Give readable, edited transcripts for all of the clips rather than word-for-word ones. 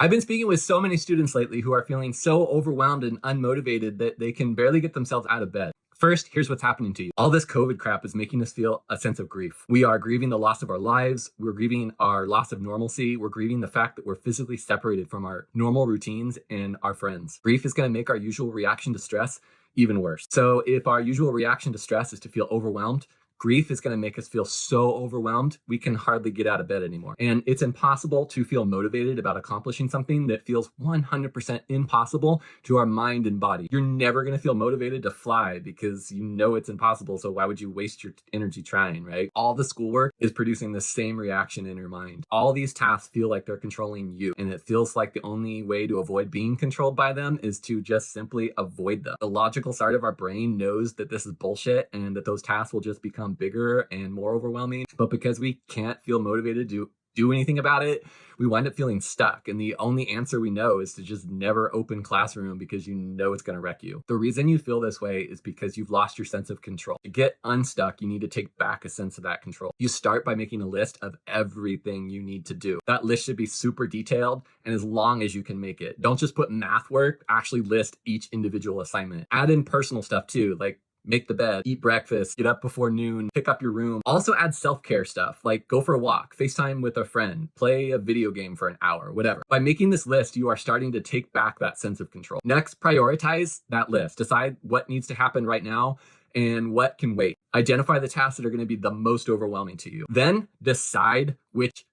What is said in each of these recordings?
I've been speaking with so many students lately who are feeling so overwhelmed and unmotivated that they can barely get themselves out of bed. First, here's what's happening to you. All this COVID crap is making us feel a sense of grief. We are grieving the loss of our lives. We're grieving our loss of normalcy. We're grieving the fact that we're physically separated from our normal routines and our friends. Grief is going to make our usual reaction to stress even worse. So if our usual reaction to stress is to feel overwhelmed, grief is going to make us feel so overwhelmed, we can hardly get out of bed anymore. And it's impossible to feel motivated about accomplishing something that feels 100% impossible to our mind and body. You're never going to feel motivated to fly because you know it's impossible. So why would you waste your energy trying, right? All the schoolwork is producing the same reaction in your mind. All these tasks feel like they're controlling you. And it feels like the only way to avoid being controlled by them is to just simply avoid them. The logical side of our brain knows that this is bullshit and that those tasks will just become bigger and more overwhelming. But because we can't feel motivated to do anything about it, we wind up feeling stuck. And the only answer we know is to just never open Classroom because you know it's going to wreck you. The reason you feel this way is because you've lost your sense of control. To get unstuck, you need to take back a sense of that control. You start by making a list of everything you need to do. That list should be super detailed and as long as you can make it. Don't just put math work, actually list each individual assignment. Add in personal stuff too, like make the bed, eat breakfast, get up before noon, pick up your room. Also add self-care stuff like go for a walk, FaceTime with a friend, play a video game for an hour, whatever. By making this list, you are starting to take back that sense of control. Next, prioritize that list. Decide what needs to happen right now and what can wait. Identify the tasks that are going to be the most overwhelming to you. Then decide which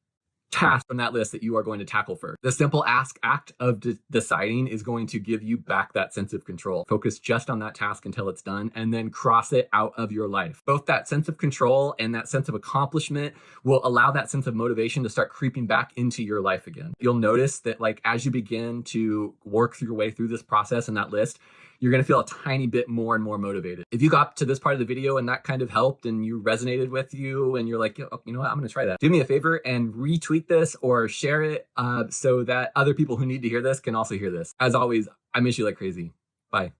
task from that list that you are going to tackle first. The simple act of deciding is going to give you back that sense of control. Focus just on that task until it's done and then cross it out of your life. Both that sense of control and that sense of accomplishment will allow that sense of motivation to start creeping back into your life again. You'll notice that as you begin to work your way through this process and that list, you're going to feel a tiny bit more and more motivated. If you got to this part of the video and that kind of helped and you resonated with you and you're like, you know what, I'm going to try that. Do me a favor and retweet this or share it so that other people who need to hear this can also hear this. As always, I miss you like crazy. Bye.